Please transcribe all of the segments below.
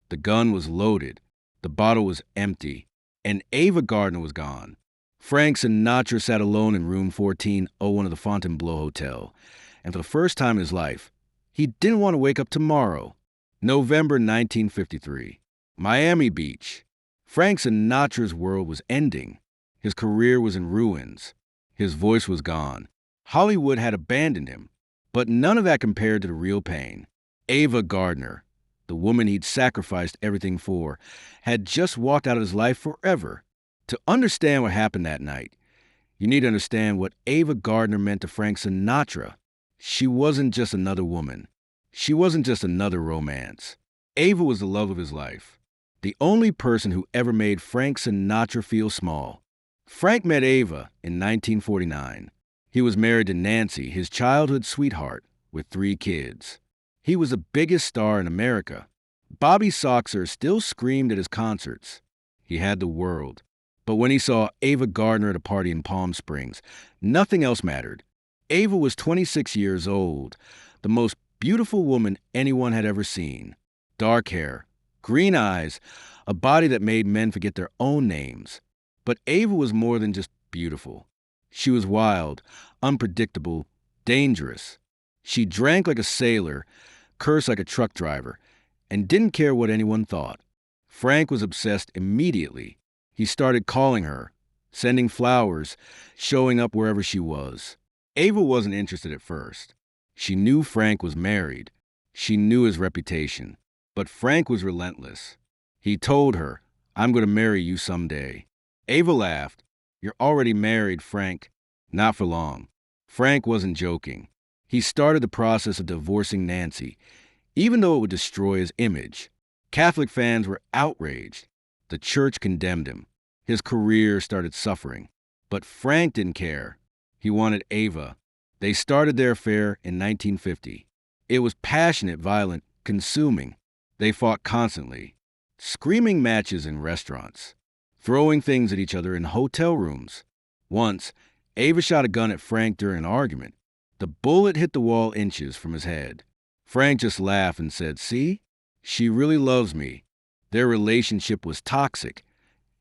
The gun was loaded, the bottle was empty, and Ava Gardner was gone. Frank Sinatra sat alone in room 1401 of the Fontainebleau Hotel, and for the first time in his life, he didn't want to wake up tomorrow. November 1953. Miami Beach. Frank Sinatra's world was ending. His career was in ruins. His voice was gone. Hollywood had abandoned him. But none of that compared to the real pain. Ava Gardner, the woman he'd sacrificed everything for, had just walked out of his life forever. To understand what happened that night, you need to understand what Ava Gardner meant to Frank Sinatra. She wasn't just another woman. She wasn't just another romance. Ava was the love of his life, the only person who ever made Frank Sinatra feel small. Frank met Ava in 1949. He was married to Nancy, his childhood sweetheart, with 3 kids. He was the biggest star in America. Bobby Soxer still screamed at his concerts. He had the world. But when he saw Ava Gardner at a party in Palm Springs, nothing else mattered. Ava was 26 years old, the most beautiful woman anyone had ever seen. Dark hair, green eyes, a body that made men forget their own names. But Ava was more than just beautiful. She was wild, unpredictable, dangerous. She drank like a sailor, cursed like a truck driver, and didn't care what anyone thought. Frank was obsessed immediately. He started calling her, sending flowers, showing up wherever she was. Ava wasn't interested at first. She knew Frank was married. She knew his reputation. But Frank was relentless. He told her, "I'm going to marry you someday." Ava laughed. "You're already married, Frank." Not for long. Frank wasn't joking. He started the process of divorcing Nancy, even though it would destroy his image. Catholic fans were outraged. The church condemned him. His career started suffering. But Frank didn't care. He wanted Ava. They started their affair in 1950. It was passionate, violent, consuming. They fought constantly. Screaming matches in restaurants. Throwing things at each other in hotel rooms. Once, Ava shot a gun at Frank during an argument. The bullet hit the wall inches from his head. Frank just laughed and said, "See? She really loves me." Their relationship was toxic.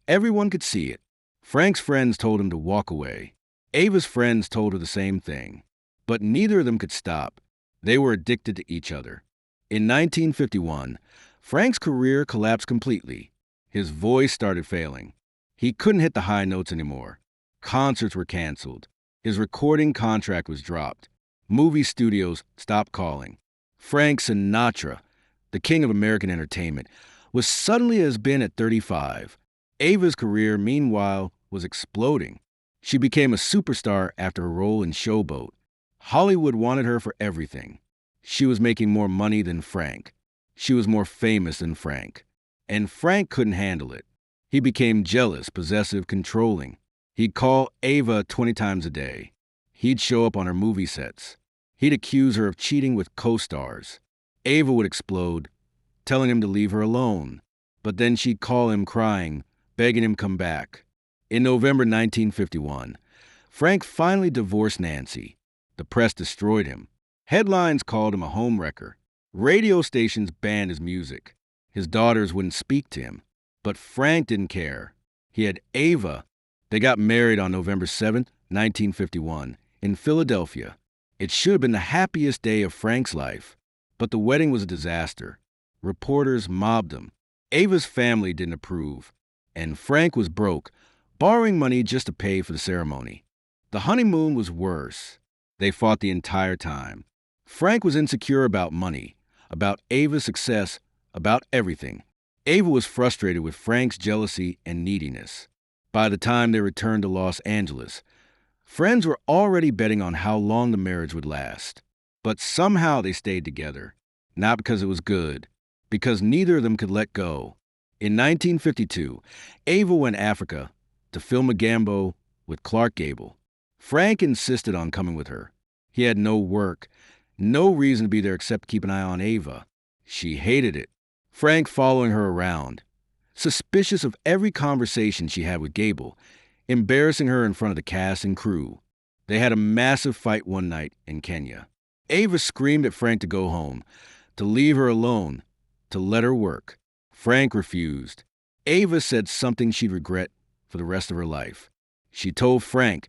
Everyone could see it. Frank's friends told him to walk away. Ava's friends told her the same thing. But neither of them could stop. They were addicted to each other. In 1951, Frank's career collapsed completely. His voice started failing. He couldn't hit the high notes anymore. Concerts were canceled. His recording contract was dropped. Movie studios stopped calling. Frank Sinatra, the king of American entertainment, was suddenly has been at 35. Ava's career, meanwhile, was exploding. She became a superstar after her role in Showboat. Hollywood wanted her for everything. She was making more money than Frank. She was more famous than Frank. And Frank couldn't handle it. He became jealous, possessive, controlling. He'd call Ava 20 times a day. He'd show up on her movie sets. He'd accuse her of cheating with co-stars. Ava would explode, telling him to leave her alone. But then she'd call him crying, begging him to come back. In November 1951, Frank finally divorced Nancy. The press destroyed him. Headlines called him a homewrecker. Radio stations banned his music. His daughters wouldn't speak to him. But Frank didn't care. He had Ava. They got married on November 7th, 1951, in Philadelphia. It should have been the happiest day of Frank's life. But the wedding was a disaster. Reporters mobbed him. Ava's family didn't approve. And Frank was broke, borrowing money just to pay for the ceremony. The honeymoon was worse. They fought the entire time. Frank was insecure about money, about Ava's success, about everything. Ava was frustrated with Frank's jealousy and neediness. By the time they returned to Los Angeles, friends were already betting on how long the marriage would last. But somehow they stayed together. Not because it was good, because neither of them could let go. In 1952, Ava went to Africa to film a Gambo with Clark Gable. Frank insisted on coming with her. He had no work, no reason to be there except to keep an eye on Ava. She hated it. Frank following her around, suspicious of every conversation she had with Gable, embarrassing her in front of the cast and crew. They had a massive fight one night in Kenya. Ava screamed at Frank to go home, to leave her alone, to let her work. Frank refused. Ava said something she'd regret for the rest of her life. She told Frank,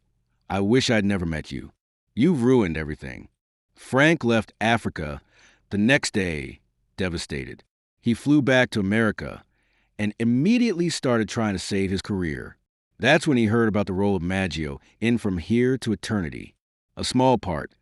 "I wish I'd never met you. You've ruined everything." Frank left Africa the next day, devastated. He flew back to America and immediately started trying to save his career. That's when he heard about the role of Maggio in From Here to Eternity. A small part,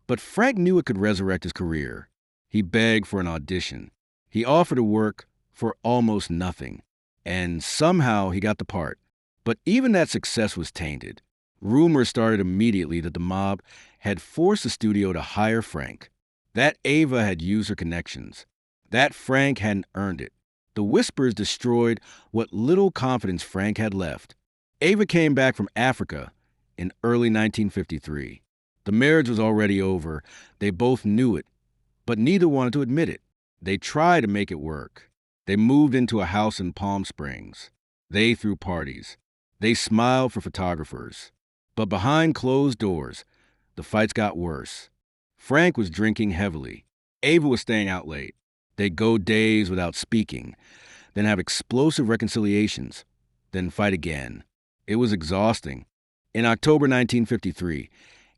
but Frank knew it could resurrect his career. He begged for an audition. He offered to work for almost nothing, and somehow he got the part. But even that success was tainted. Rumors started immediately that the mob had forced the studio to hire Frank, that Ava had used her connections, that Frank hadn't earned it. The whispers destroyed what little confidence Frank had left. Ava came back from Africa in early 1953. The marriage was already over. They both knew it, but neither wanted to admit it. They tried to make it work. They moved into a house in Palm Springs. They threw parties. They smiled for photographers. But behind closed doors, the fights got worse. Frank was drinking heavily. Ava was staying out late. They'd go days without speaking, then have explosive reconciliations, then fight again. It was exhausting. In October 1953,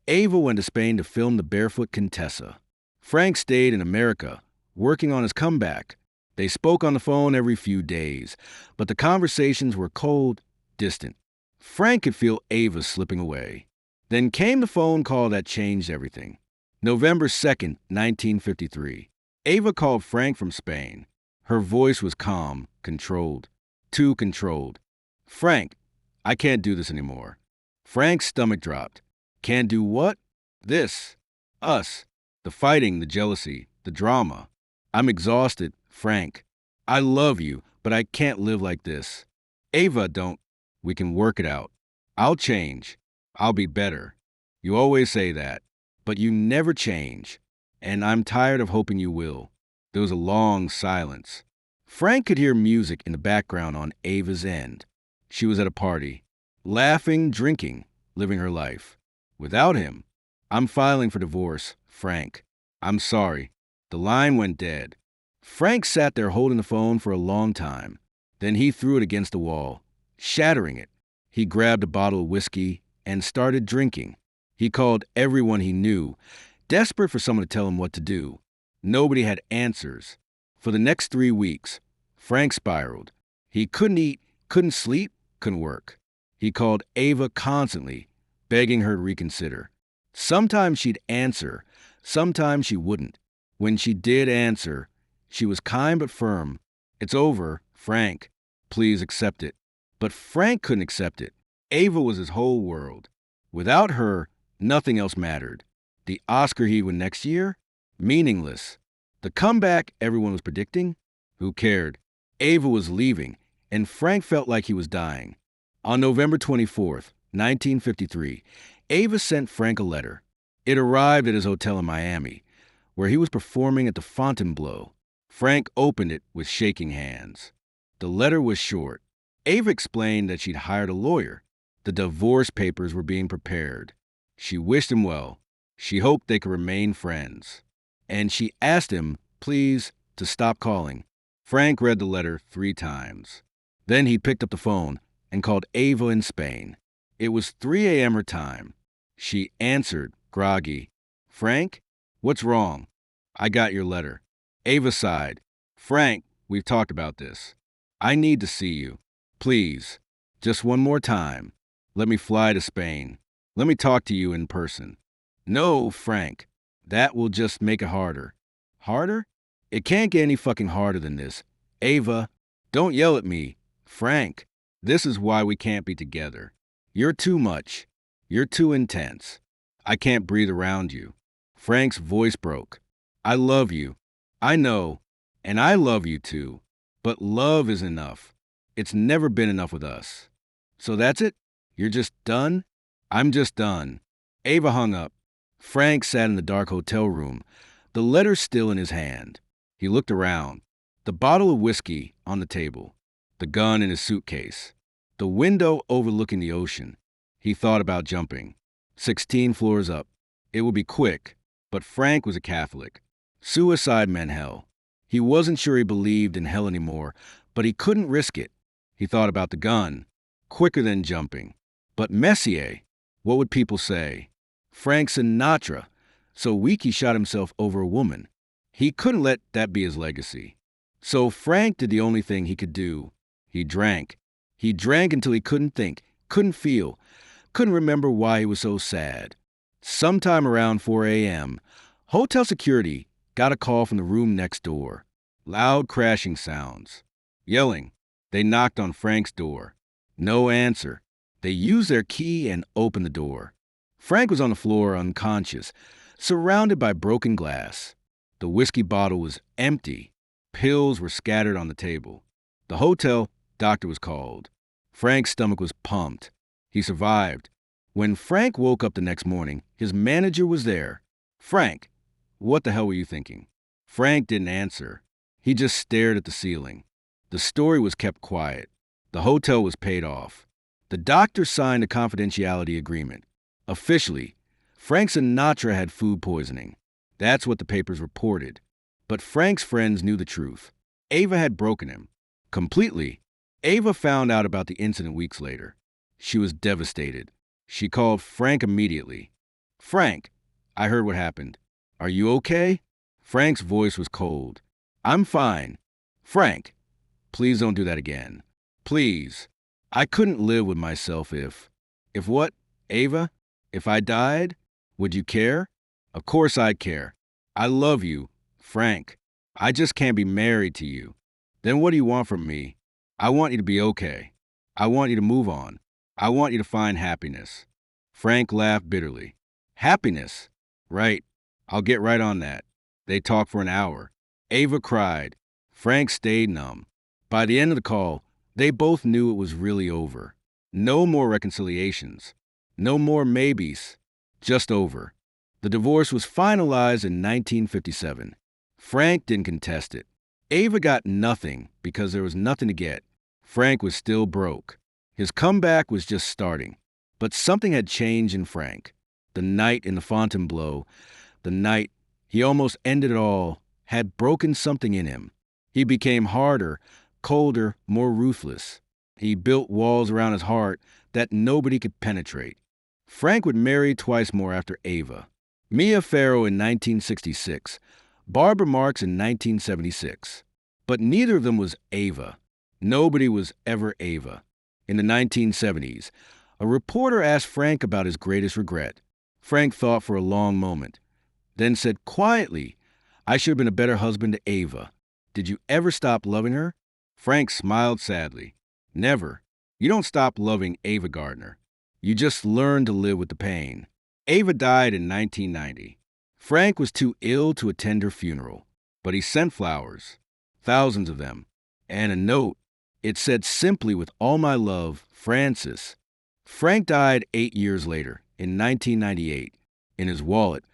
Ava went to Spain to film The Barefoot Contessa. Frank stayed in America, working on his comeback. They spoke on the phone every few days, but the conversations were cold, distant. Frank could feel Ava slipping away. Then came the phone call that changed everything. November 2nd, 1953. Ava called Frank from Spain. Her voice was calm, controlled. Too controlled. "Frank, I can't do this anymore." Frank's stomach dropped. "Can't do what?" "This. Us. The fighting, the jealousy, the drama. I'm exhausted, Frank. I love you, but I can't live like this." "Ava, don't. We can work it out. I'll change. I'll be better. You always say that, but you never change. And I'm tired of hoping you will." There was a long silence. Frank could hear music in the background on Ava's end. She was at a party, laughing, drinking, living her life. Without him. "I'm filing for divorce, Frank. I'm sorry." The line went dead. Frank sat there holding the phone for a long time. Then he threw it against the wall, shattering it. He grabbed a bottle of whiskey and started drinking. He called everyone he knew, desperate for someone to tell him what to do. Nobody had answers. For the next 3 weeks, Frank spiraled. He couldn't eat, couldn't sleep, couldn't work. He called Ava constantly, begging her to reconsider. Sometimes she'd answer, sometimes she wouldn't. When she did answer, she was kind but firm. "It's over, Frank. Please accept it." But Frank couldn't accept it. Ava was his whole world. Without her, nothing else mattered. The Oscar he'd win next year? Meaningless. The comeback everyone was predicting? Who cared? Ava was leaving, and Frank felt like he was dying. On November 24th, 1953, Ava sent Frank a letter. It arrived at his hotel in Miami, where he was performing at the Fontainebleau. Frank opened it with shaking hands. The letter was short. Ava explained that she'd hired a lawyer. The divorce papers were being prepared. She wished him well. She hoped they could remain friends. And she asked him, please, to stop calling. Frank read the letter 3 times. Then he picked up the phone and called Ava in Spain. It was 3 a.m. her time. She answered, groggy. "Frank, what's wrong?" "I got your letter." Ava sighed. "Frank, we've talked about this. I need to see you. Please, just one more time. Let me fly to Spain. Let me talk to you in person." "No, Frank. That will just make it harder." "Harder? It can't get any fucking harder than this. Ava, don't yell at me. Frank, this is why we can't be together. You're too much. You're too intense. I can't breathe around you." Frank's voice broke. "I love you. I know. And I love you too. But love is enough. It's never been enough with us." "So that's it? You're just done?" "I'm just done." Ava hung up. Frank sat in the dark hotel room, the letter still in his hand. He looked around. The bottle of whiskey on the table. The gun in his suitcase. The window overlooking the ocean. He thought about jumping. 16 floors up. It would be quick, but Frank was a Catholic. Suicide meant hell. He wasn't sure he believed in hell anymore, but he couldn't risk it. He thought about the gun, quicker than jumping. But Messier, what would people say? Frank Sinatra, so weak he shot himself over a woman. He couldn't let that be his legacy. So Frank did the only thing he could do. He drank. He drank until he couldn't think, couldn't feel, couldn't remember why he was so sad. Sometime around 4 a.m., hotel security got a call from the room next door. Loud crashing sounds. Yelling. They knocked on Frank's door. No answer. They used their key and opened the door. Frank was on the floor unconscious, surrounded by broken glass. The whiskey bottle was empty. Pills were scattered on the table. The hotel doctor was called. Frank's stomach was pumped. He survived. When Frank woke up the next morning, his manager was there. "Frank, what the hell were you thinking?" Frank didn't answer. He just stared at the ceiling. The story was kept quiet. The hotel was paid off. The doctor signed a confidentiality agreement. Officially, Frank Sinatra had food poisoning. That's what the papers reported. But Frank's friends knew the truth. Ava had broken him. Completely. Ava found out about the incident weeks later. She was devastated. She called Frank immediately. "Frank, I heard what happened. Are you okay?" Frank's voice was cold. "I'm fine." "Frank, please don't do that again. Please. I couldn't live with myself if..." "If what, Ava? If I died? Would you care?" "Of course I'd care. I love you, Frank. I just can't be married to you." "Then what do you want from me?" "I want you to be okay. I want you to move on. I want you to find happiness." Frank laughed bitterly. "Happiness? Right. I'll get right on that." They talked for an hour. Ava cried. Frank stayed numb. By the end of the call, they both knew it was really over. No more reconciliations. No more maybes. Just over. The divorce was finalized in 1957. Frank didn't contest it. Ava got nothing because there was nothing to get. Frank was still broke. His comeback was just starting. But something had changed in Frank. The night in the Fontainebleau, the night he almost ended it all, had broken something in him. He became harder, colder, more ruthless. He built walls around his heart that nobody could penetrate. Frank would marry twice more after Ava. Mia Farrow in 1966, Barbara Marx in 1976. But neither of them was Ava. Nobody was ever Ava. In the 1970s, a reporter asked Frank about his greatest regret. Frank thought for a long moment, then said quietly, "I should have been a better husband to Ava." "Did you ever stop loving her?" Frank smiled sadly. "Never. You don't stop loving Ava Gardner. You just learn to live with the pain." Ava died in 1990. Frank was too ill to attend her funeral, but he sent flowers, thousands of them, and a note. It said simply, "With all my love, Francis." Frank died 8 years later, in 1998. In his wallet,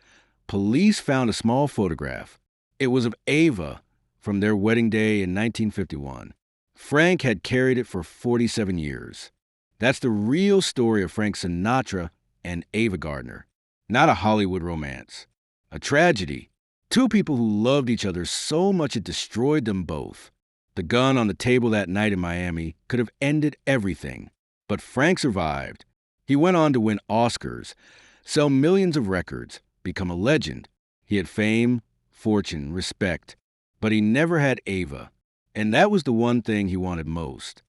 police found a small photograph. It was of Ava from their wedding day in 1951. Frank had carried it for 47 years. That's the real story of Frank Sinatra and Ava Gardner. Not a Hollywood romance. A tragedy. Two people who loved each other so much it destroyed them both. The gun on the table that night in Miami could have ended everything. But Frank survived. He went on to win Oscars, sell millions of records, become a legend. He had fame, fortune, respect, but he never had Ava. And that was the one thing he wanted most.